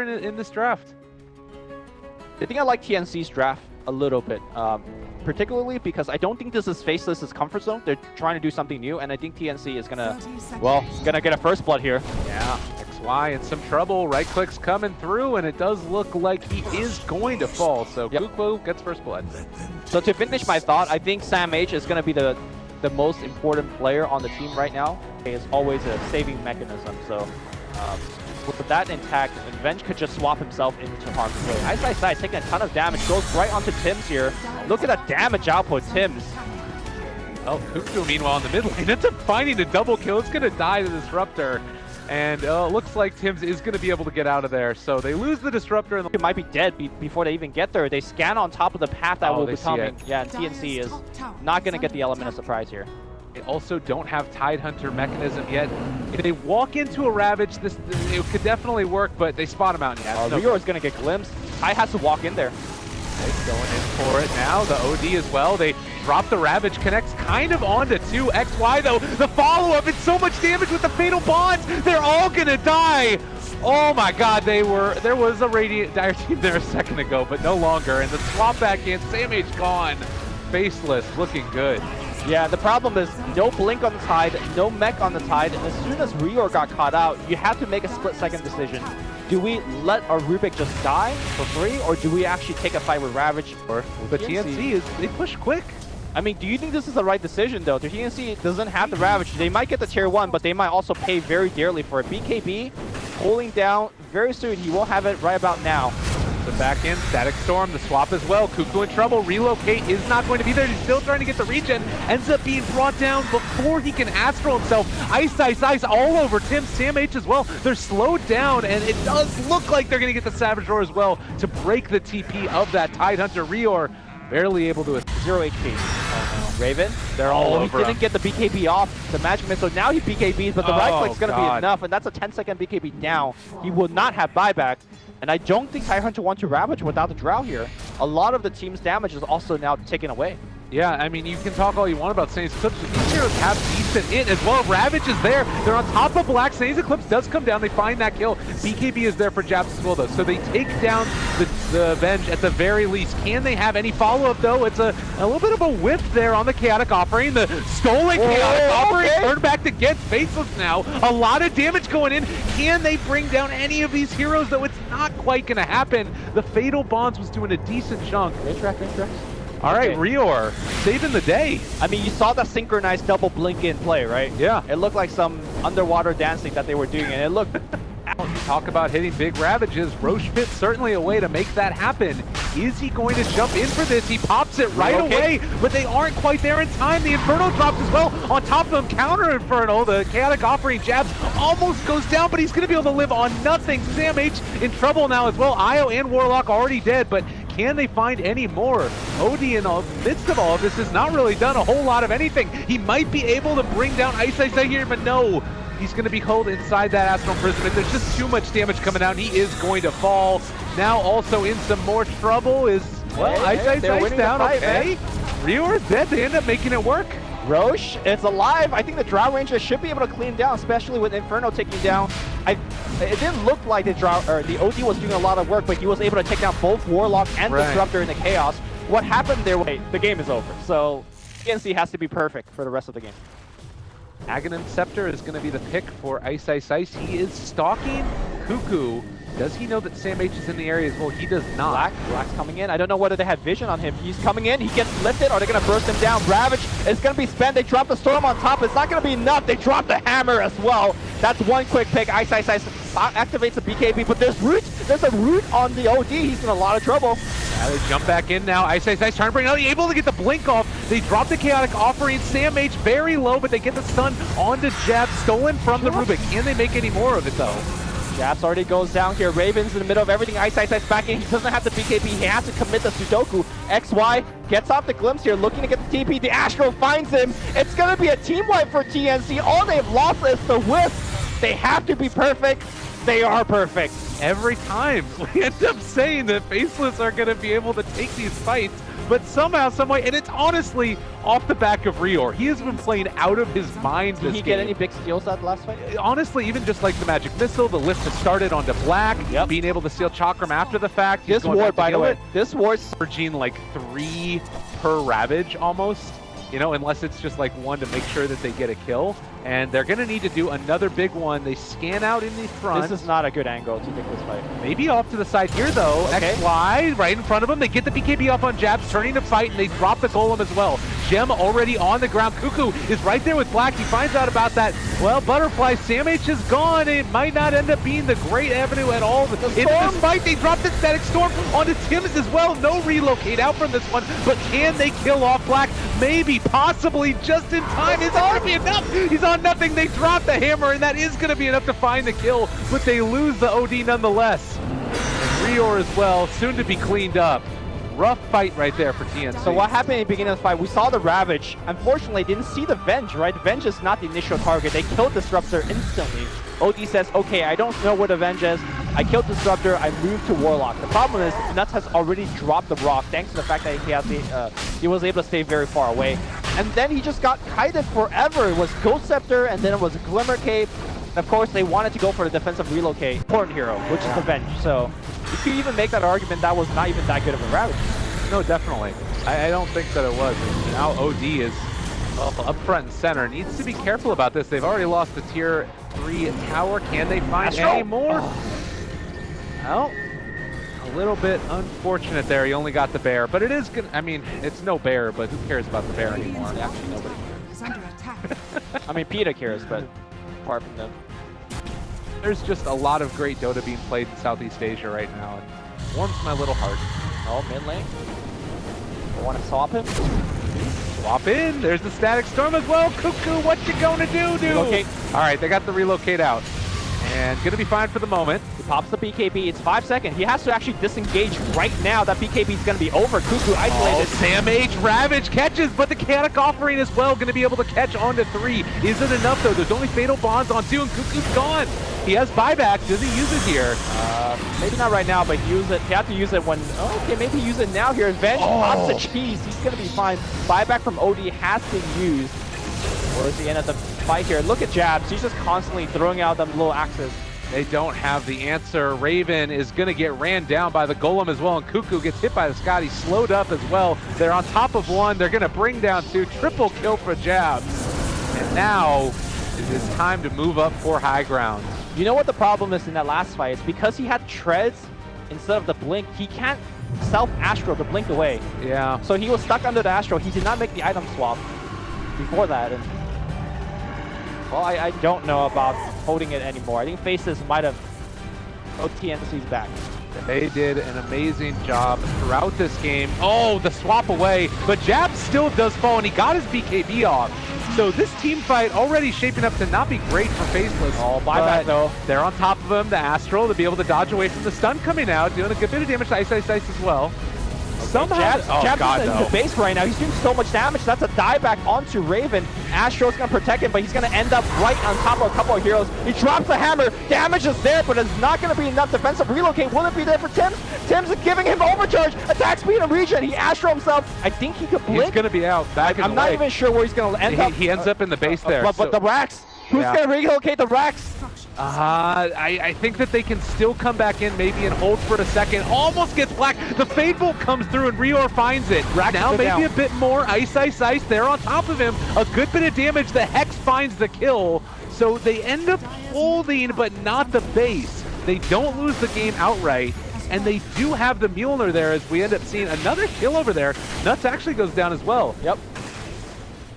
in this draft. I think I like TNC's draft a little bit, particularly because I don't think this is Faceless's comfort zone. They're trying to do something new, and I think TNC is gonna get a first blood here. Yeah, XY in some trouble. Right click's coming through, and it does look like he is going to fall. So Kuklu gets first blood. So to finish my thought, I think Sam H is gonna be the most important player on the team right now. It's always a saving mechanism. So with that intact, Venge could just swap himself into harm's way. Ice taking a ton of damage, goes right onto Tims here. Look at that damage output, Tims. Oh, Kuklu meanwhile in the mid lane ends up finding a double kill. It's gonna die to Disruptor. And it looks like Tims is going to be able to get out of there. So they lose the Disruptor. And it might be dead before they even get there. They scan on top of the path that will be coming. Yeah, and TNC is not going to get the element of surprise here. They also don't have Tidehunter mechanism yet. If they walk into a Ravage, it could definitely work, but they spot him out. Rio is going to get glimpsed. Tide has to walk in there. It's going in for it now. The OD as well. They drop the Ravage, connects kind of onto 2. XY though, the follow-up, it's so much damage with the Fatal Bonds. They're all gonna die. Oh my god, there was a Radiant Dire team there a second ago, but no longer. And the swap back in, Sam H gone. Faceless, looking good. Yeah, the problem is no blink on the Tide, no mech on the Tide, and as soon as Rio got caught out, you have to make a split-second decision. Do we let our Rubik just die for free, or do we actually take a fight with Ravage? Or the TNC they push quick. I mean, do you think this is the right decision, though? The TNC doesn't have the Ravage. They might get the tier 1, but they might also pay very dearly for it. BKB pulling down very soon. He will have it right about now. The back end, Static Storm, the swap as well. Kuklu in trouble. Relocate is not going to be there. He's still trying to get the regen. Ends up being brought down before he can astral himself. Ice all over Tim. Sam H as well. They're slowed down, and it does look like they're going to get the Savage Roar as well to break the TP of that Tidehunter. Rior barely able to 0 HP. Raven, they're all over. He didn't get the BKB off the Magic Missile. Now he BKBs, but the right click's going to be enough, and that's a 10-second BKB down. He will not have buyback. And I don't think Tidehunter wants to Ravage without the Drow here. A lot of the team's damage is also now taken away. Yeah, I mean, you can talk all you want about Saints Eclipse, but these heroes have decent in as well. Ravage is there. They're on top of Black. Saints Eclipse does come down. They find that kill. BKB is there for Jabs as well, though. So they take down the Venge at the very least. Can they have any follow-up, though? It's a little bit of a whiff there on the Chaotic Offering. The stolen Chaotic Offering turned back against Faceless now. A lot of damage going in. Can they bring down any of these heroes, though? It's not quite going to happen. The Fatal Bonds was doing a decent chunk. Interact. All right, Rior saving the day. I mean, you saw the synchronized double blink in play, right? Yeah. It looked like some underwater dancing that they were doing, and it looked... Talk about hitting big Ravages. Roche Pit certainly a way to make that happen. Is he going to jump in for this? He pops it right away, but they aren't quite there in time. The Inferno drops as well. On top of him, counter Inferno. The Chaotic Offering Jabs almost goes down, but he's going to be able to live on nothing. Sam H in trouble now as well. Io and Warlock already dead, but can they find any more? OD in the midst of all of this has not really done a whole lot of anything. He might be able to bring down Ice here, but no. He's going to be held inside that Astral Imprisonment. There's just too much damage coming out. He is going to fall. Now also in some more trouble is, well, Ice down, okay. Rior is dead. They end up making it work. Roche is alive. I think the Drow Ranger should be able to clean down, especially with Inferno taking down. It didn't look like the OD was doing a lot of work, but he was able to take down both Warlock and Disruptor in the Chaos. What happened there? The game is over. So TNC has to be perfect for the rest of the game. Aghanim Scepter is going to be the pick for Ice. He is stalking Cuckoo. Does he know that Sam H is in the area as well? He does not. Black's coming in. I don't know whether they have vision on him. He's coming in. He gets lifted. Are they going to burst him down? Ravage is going to be spent. They drop the Storm on top. It's not going to be enough. They drop the Hammer as well. That's one quick pick. Ice activates the BKB, but there's a root on the OD. He's in a lot of trouble. Yeah, they jump back in now. Ice trying to bring out, able to get the blink off. They drop the Chaotic Offering. Sam H very low, but they get the stun onto Jab, stolen from the Rubik. Can they make any more of it though? Jabs already goes down here. Raven's in the middle of everything. Ice back in. He doesn't have the BKB. He has to commit the Sudoku. XY gets off the glimpse here, looking to get the TP. The Astro finds him. It's going to be a team wipe for TNC. All they've lost is the Wisp. They have to be perfect. They are perfect. Every time we end up saying that Faceless are going to be able to take these fights, but somehow, someway, and it's honestly off the back of Rior. He has been playing out of his mind this game. Did he get any big steals that last fight? Honestly, even just like the Magic Missile, the lift that started onto Black, being able to steal Chakram after the fact. This ward, by the way, this ward's averaging like 3 per Ravage almost. You know, unless it's just like 1 to make sure that they get a kill. And they're going to need to do another big one. They scan out in the front. This is not a good angle to take this fight. Maybe off to the side here, though. Okay. XY right in front of them. They get the BKB up on Jabs, turning to fight, and they drop the Golem as well. Gem already on the ground. Cuckoo is right there with Black. He finds out about that. Well, Butterfly, Sam H is gone. It might not end up being the great avenue at all. But in this fight, they drop the Static Storm onto Tims as well. No relocate out from this one, but can they kill off Black? Maybe, possibly, just in time. Is it going to be enough? He's on nothing. They drop the hammer, and that is going to be enough to find the kill, but they lose the OD nonetheless. And Rior as well, soon to be cleaned up. Rough fight right there for TNC. So what happened in the beginning of the fight, we saw the Ravage. Unfortunately, didn't see the Venge, right? Venge is not the initial target. They killed Disruptor instantly. OD says, okay, I don't know where the Venge is. I killed Disruptor, I moved to Warlock. The problem is, Nuts has already dropped the rock, thanks to the fact that he was able to stay very far away. And then he just got kited forever. It was Ghost Scepter, and then it was Glimmer Cape. And of course, they wanted to go for the defensive relocate. Important hero, which is the Venge. So you could even make that argument that was not even that good of a Ravage. No, definitely. I don't think that it was. Now OD is up front and center. Needs to be careful about this. They've already lost the tier 3 tower. Can they find any more? Well, a little bit unfortunate there. He only got the bear, but it is good. I mean, it's no bear, but who cares about the bear anymore? Actually, nobody cares. I mean, PETA cares, but apart from them. There's just a lot of great Dota being played in Southeast Asia right now, and warms my little heart. Oh, mid lane. I want to swap him. Swap in. There's the Static Storm as well. Cuckoo, what you gonna do, dude? Relocate. All right, they got the relocate out. And gonna be fine for the moment. He pops the BKB. It's 5 seconds. He has to actually disengage right now. That BKB is gonna be over. Cuckoo isolated. Oh, Sam H. Ravage catches, but the Chaotic Offering as well. Gonna be able to catch onto 3. Is it enough though? There's only Fatal Bonds on 2, and Cuckoo's gone. He has buyback. Does he use it here? Maybe not right now, but use it. He has to use it when. Oh, okay, maybe use it now here. Venge pops the cheese. He's gonna be fine. Buyback from OD has been used. Towards the end of the fight here. Look at Jabs. He's just constantly throwing out them little axes. They don't have the answer. Raven is going to get ran down by the Golem as well, and Cuckoo gets hit by the Scott. He's slowed up as well. They're on top of 1. They're going to bring down 2. Triple kill for Jabs. And now it is time to move up for high ground. You know what the problem is in that last fight? It's because he had treads instead of the blink. He can't self-astro to blink away. Yeah. So he was stuck under the astro. He did not make the item swap before that. And well, I don't know about holding it anymore. I think Faces might have... Oh, TNC's back. They did an amazing job throughout this game. Oh, the swap away. But Jab still does fall, and he got his BKB off. So this team fight already shaping up to not be great for Faceless. Oh, buyback though. They're on top of him, the Astral, to be able to dodge away from the stun coming out, doing a good bit of damage to Ice Ice Ice as well. Somehow, Jabs is in the base right now. He's doing so much damage. That's a dieback onto Raven. Astro's going to protect him, but he's going to end up right on top of a couple of heroes. He drops the hammer. Damage is there, but it's not going to be enough defensive relocate. Will it be there for Tims? Tims is giving him overcharge. Attack speed and regen. He Astro himself. I think he could blink. He's going to be out. I'm not even sure where he's going to end up. He ends up in the base there. But the racks. Who's going to relocate the racks? I think that they can still come back in maybe and hold for a second. Almost gets Black. The Fateful comes through and Rior finds it. Now maybe down. A bit more. Ice Ice Ice. They're on top of him. A good bit of damage. The Hex finds the kill. So they end up holding, but not the base. They don't lose the game outright. And they do have the Mjolnir there as we end up seeing another kill over there. Nuts actually goes down as well. Yep.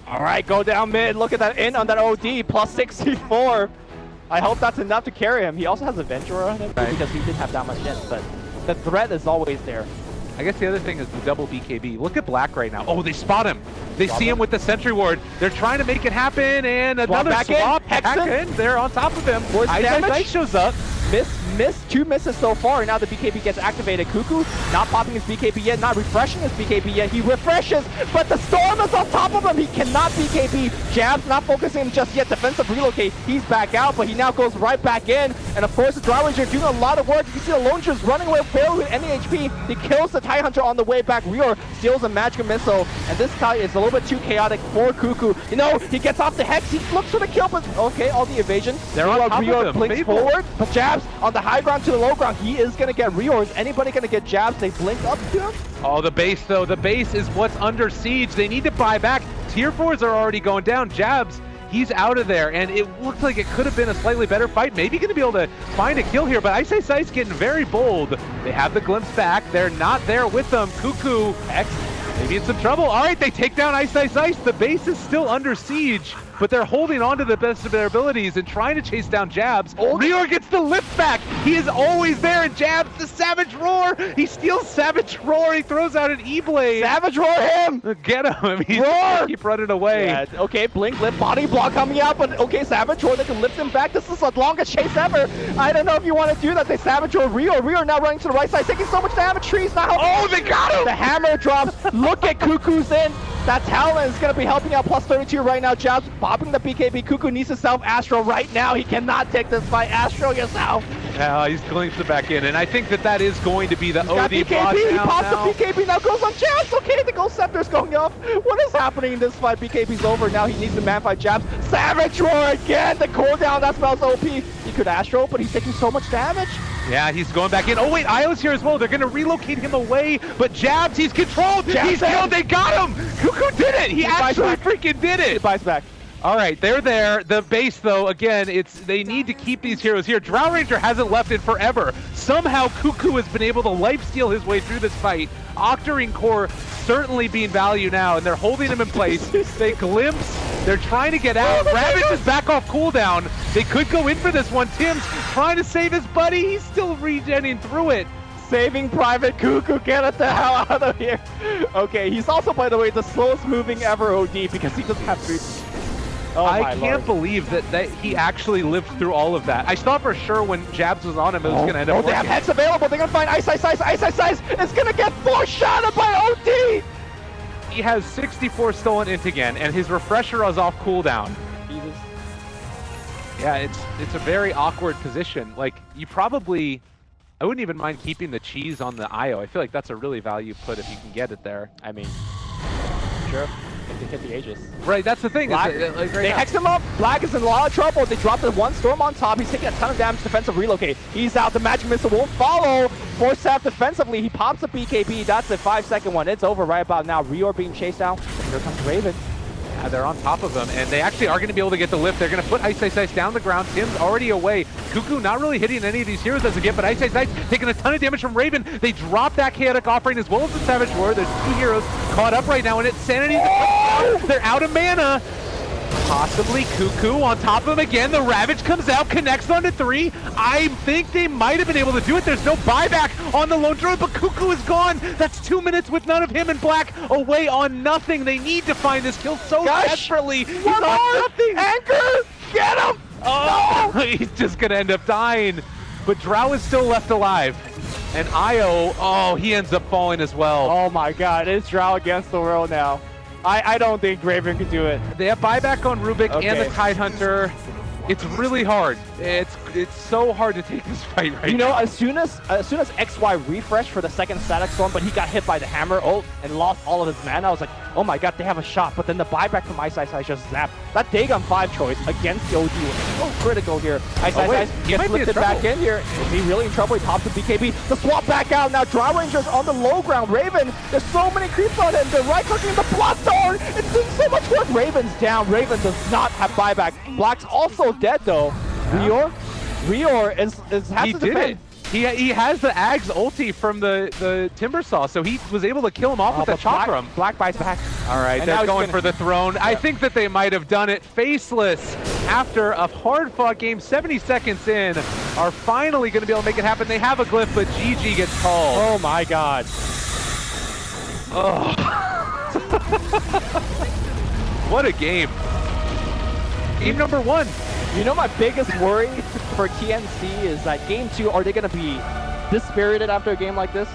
All right, go down mid. Look at that in on that OD. Plus 64. I hope that's enough to carry him. He also has a Venture on him because he didn't have that much hits, but the threat is always there. I guess the other thing is the double BKB. Look at Black right now. Oh, they spot him. They see him with the Sentry Ward. They're trying to make it happen, and another swap back in. They're on top of him. Ice Ice shows up. Two misses so far, and now the BKB gets activated. Cuckoo not popping his BKB yet, not refreshing his BKB yet. He refreshes, but the storm is on top of him. He cannot BKB. Jabs not focusing just yet. Defensive relocate. He's back out, but he now goes right back in. And of course, the Dry Ranger doing a lot of work. You can see the Lone Ranger running away barely with any HP. He kills the TIE Hunter on the way back. Rior steals a magic missile, and this guy is a little bit too chaotic for Cuckoo. You know, he gets off the Hex. He looks for the kill, but okay, all the evasion. They're on top of him. Blinks forward, but Jabs on the high ground to the low ground. He is going to get Rior. Is anybody going to get Jabs? They blink up to him. Oh, the base, though. The base is what's under siege. They need to buy back. Tier 4s are already going down. Jabs, he's out of there, and it looked like it could have been a slightly better fight. Maybe going to be able to find a kill here, but Ice Ice Ice getting very bold. They have the glimpse back. They're not there with them. Cuckoo, X, maybe in some trouble. All right, they take down Ice Ice Ice. The base is still under siege, but they're holding on to the best of their abilities and trying to chase down Jabs. Rior gets the lift back. He is always there, and Jabs, the Savage Roar. He steals Savage Roar. He throws out an E-Blade. Savage Roar him! Get him. I mean, Roar! Keep running away. Yeah, okay, blink, lift, body block coming out, but okay, Savage Roar, they can lift him back. This is the longest chase ever. I don't know if you want to do that. They Savage Roar Rior. Rior now running to the right side, taking so much damage. Trees not helping. Oh, they got him! The hammer drops. Look at Cuckoo's in. That Talon is going to be helping out plus 32 right now. Jabs popping the BKB. Cuckoo needs to self Astro right now. He cannot take this fight. Astro yourself. Yeah, he's glimpsed it back in, and I think that is going to be the OD BKB. boss He now. pops the BKB, now goes on Jabs. Okay, the Ghost Scepter's going off. What is happening in this fight? BKB's over. Now he needs to man fight Jabs. Savage Roar again. The cooldown, that smells OP. He could Astro, but he's taking so much damage. Yeah, he's going back in. Oh, wait, Io's here as well. They're going to relocate him away, but Jabs, he's controlled. He's killed. They got him. Cuckoo did it. He actually freaking did it. He buys back. All right, they're there. The base, though, again, they need to keep these heroes here. Drow Ranger hasn't left in forever. Somehow, Cuckoo has been able to lifesteal his way through this fight. Octarine Core certainly being value now, and they're holding him in place. They glimpse. They're trying to get out. Ravage is back off cooldown. They could go in for this one. Tim's trying to save his buddy. He's still regenning through it. Saving Private Cuckoo, get it the hell out of here. Okay, he's also, by the way, the slowest moving ever OD because he doesn't have 3. Oh, I can't believe that he actually lived through all of that. I thought for sure when Jabs was on him, it was going to end up working. They have Hex available. They're going to find Ice Ice Ice. Ice Ice Ice is going to get foreshadowed by OD. He has 64 stolen int again, and his refresher is off cooldown. Jesus. Yeah, it's a very awkward position. Like, you probably... I wouldn't even mind keeping the cheese on the IO. I feel like that's a really value put if you can get it there. I mean, sure. If they hit the Aegis. Right, that's the thing. Black, they hex him up. Black is in a lot of trouble. They drop the one storm on top. He's taking a ton of damage. Defensive relocate. He's out. The magic missile won't follow. Force Sap defensively. He pops the BKB. That's the 5-second one. It's over right about now. Rior being chased down. Here comes Raven. Yeah, they're on top of them, and they actually are going to be able to get the lift. They're going to put Ice Ice Ice down the ground. Tim's already away. Cuckoo not really hitting any of these heroes as a get, but Ice Ice Ice taking a ton of damage from Raven. They drop that chaotic offering as well as the Savage Roar. There's 2 heroes caught up right now, and it's Sanity. They're out of mana. Possibly Cuckoo on top of him again. The Ravage comes out, connects onto 3. I think they might have been able to do it. There's no buyback on the lone druid, but Cuckoo is gone. That's 2 minutes with none of him and Black away on nothing. They need to find this kill so desperately. He's on nothing. Anchor! Get him! Oh, no! He's just going to end up dying. But Drow is still left alive. And Io, oh, he ends up falling as well. Oh my god, it's Drow against the world now. I don't think Raven could do it. They have buyback on Rubik and the Tide Hunter. It's really hard. It's so hard to take this fight right now. You know, as soon as XY refreshed for the second static storm, but he got hit by the hammer and lost all of his mana, I was like, oh my god, they have a shot. But then the buyback from Ice Ice Ice just zapped. That Dagon 5 choice against the OD was so critical here. Ice Ice Ice gets lifted back in here. Is he really in trouble? He pops the BKB. The swap back out. Now Dry Ranger's on the low ground. Raven, there's so many creeps on him. They're right-clicking the Bloodthorn. It's doing so much work. Raven's down. Raven does not have buyback. Black's also dead though. Rior is has to defend. He has the Ags ulti from the Timbersaw, so he was able to kill him off with the Chakram. Black buys back. All right, they're going for the throne. Yeah. I think that they might have done it. Faceless, after a hard-fought game, 70 seconds in, are finally going to be able to make it happen. They have a glyph, but GG gets called. Oh my god. Oh. What a game. Game number 1. You know my biggest worry for TNC is that game 2, are they going to be dispirited after a game like this?